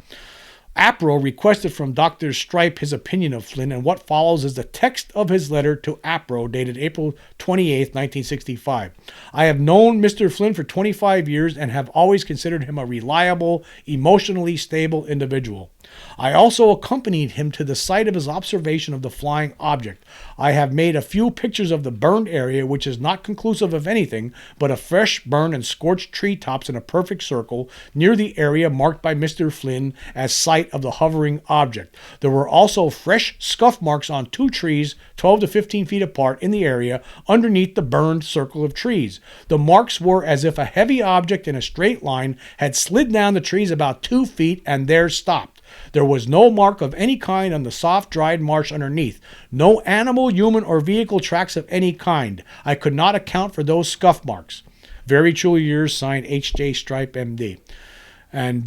APRO requested from Dr. Stripe his opinion of Flynn, and what follows is the text of his letter to APRO dated April 28, 1965. I have known Mr. Flynn for 25 years and have always considered him a reliable, emotionally stable individual. I also accompanied him to the site of his observation of the flying object. I have made a few pictures of the burned area, which is not conclusive of anything but a fresh burn and scorched treetops in a perfect circle near the area marked by Mr. Flynn as site of the hovering object. There were also fresh scuff marks on 2 trees 12 to 15 feet apart in the area underneath the burned circle of trees. The marks were as if a heavy object in a straight line had slid down the trees about 2 feet and there stopped. There was no mark of any kind on the soft, dried marsh underneath. No animal, human, or vehicle tracks of any kind. I could not account for those scuff marks. Very truly yours, signed H.J. Stripe, M.D. And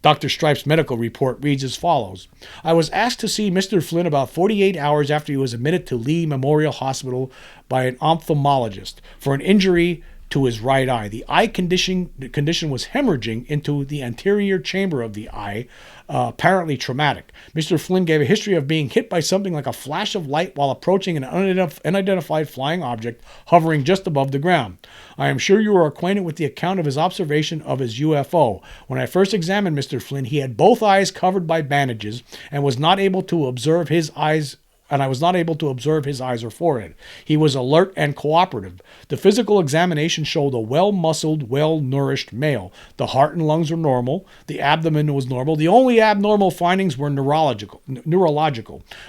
Dr. Stripe's medical report reads as follows. I was asked to see Mr. Flynn about 48 hours after he was admitted to Lee Memorial Hospital by an ophthalmologist for an injury to his right eye. The eye condition was hemorrhaging into the anterior chamber of the eye, apparently traumatic. Mr. Flynn gave a history of being hit by something like a flash of light while approaching an unidentified flying object hovering just above the ground. I am sure you are acquainted with the account of his observation of his UFO. When I first examined Mr. Flynn, he had both eyes covered by bandages and was not able to observe his eyes or forehead. He was alert and cooperative. The physical examination showed a well-muscled, well-nourished male. The heart and lungs were normal. The abdomen was normal. The only abnormal findings were neurological.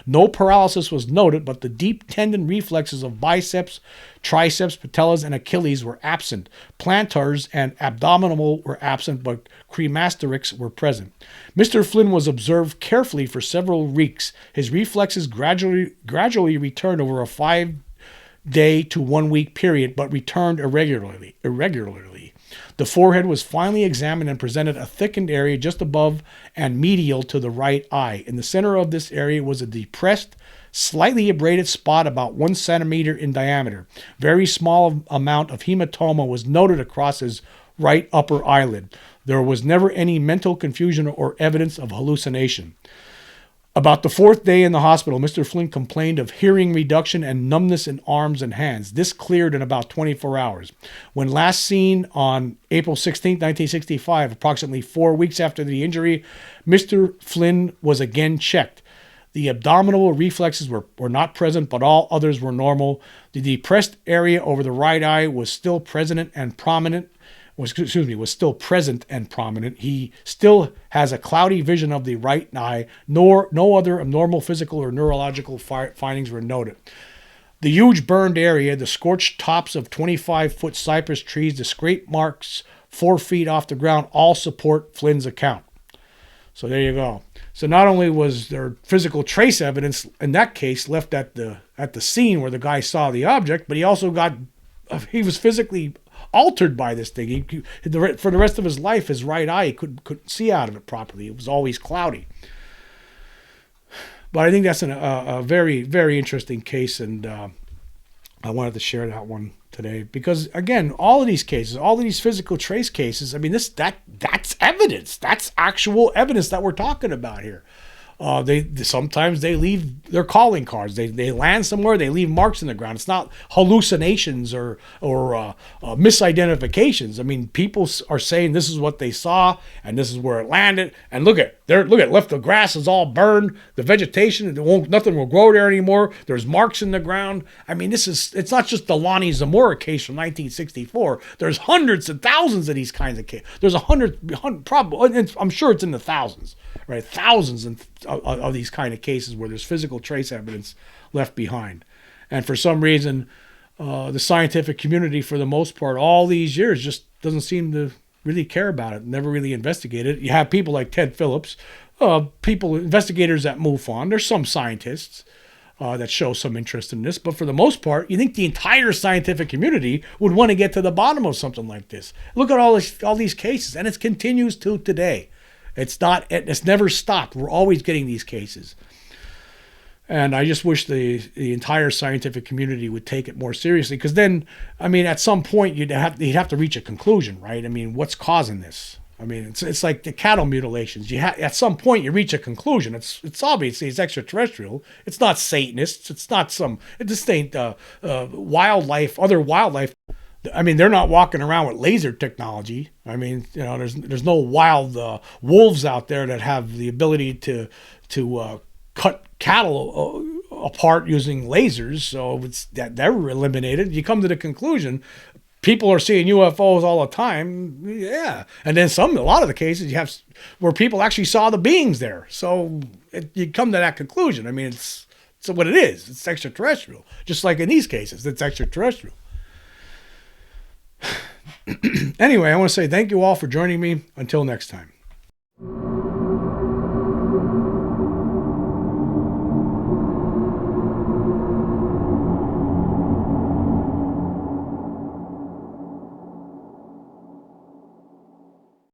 No paralysis was noted, but the deep tendon reflexes of biceps, triceps, patellas, and Achilles were absent. Plantars and abdominal were absent, but cremasterix were present. Mr. Flynn was observed carefully for several weeks. His reflexes gradually returned over a 5-day to 1-week period, but returned irregularly. The forehead was finally examined and presented a thickened area just above and medial to the right eye. In the center of this area was a depressed, slightly abraded spot about 1 centimeter in diameter. Very small amount of hematoma was noted across his right upper eyelid. There was never any mental confusion or evidence of hallucination. About the 4th day in the hospital, Mr. Flynn complained of hearing reduction and numbness in arms and hands. This cleared in about 24 hours. When last seen on April 16, 1965, approximately 4 weeks after the injury, Mr. Flynn was again checked. The abdominal reflexes were not present, but all others were normal. The depressed area over the right eye was still present and prominent. Was still present and prominent. He still has a cloudy vision of the right eye. No other abnormal physical or neurological findings were noted. The huge burned area, the scorched tops of 25-foot cypress trees, the scrape marks 4 feet off the ground all support Flynn's account. So there you go. So not only was there physical trace evidence in that case left at the scene where the guy saw the object, but he also he was physically altered by this thing. For the rest of his life, his right eye, he couldn't see out of it properly. It was always cloudy. But I think that's a very, very interesting case, and I wanted to share that one today because, again, all of these cases, all of these physical trace cases, I mean, that's evidence. That's actual evidence that we're talking about here. Sometimes they leave their calling cards. They land somewhere. They leave marks in the ground. It's not hallucinations or misidentifications. I mean, people are saying this is what they saw and this is where it landed. And look at left. The grass is all burned. The vegetation, nothing will grow there anymore. There's marks in the ground. I mean, it's not just the Lonnie Zamora case from 1964. There's hundreds and thousands of these kinds of cases. There's probably, I'm sure it's in the thousands. Right, thousands of these kind of cases where there's physical trace evidence left behind. And for some reason, the scientific community, for the most part, all these years just doesn't seem to really care about it, never really investigated it. You have people like Ted Phillips, investigators at MUFON. There's some scientists that show some interest in this, but for the most part, you think the entire scientific community would want to get to the bottom of something like this. Look at all these cases, and it continues to today. It's never stopped. We're always getting these cases. And I just wish the entire scientific community would take it more seriously, because then, I mean, at some point you'd have to reach a conclusion, right? I mean, what's causing this? I mean, it's like the cattle mutilations. At some point you reach a conclusion. It's obviously it's extraterrestrial. It's not Satanists. It's not it just ain't wildlife, other wildlife. I mean, they're not walking around with laser technology. I mean, there's no wild wolves out there that have the ability to cut cattle apart using lasers. So they're eliminated. You come to the conclusion, people are seeing UFOs all the time. Yeah, and then a lot of the cases you have where people actually saw the beings there. So you come to that conclusion. I mean, it's what it is. It's extraterrestrial. Just like in these cases, it's extraterrestrial. Anyway, I want to say thank you all for joining me. Until next time.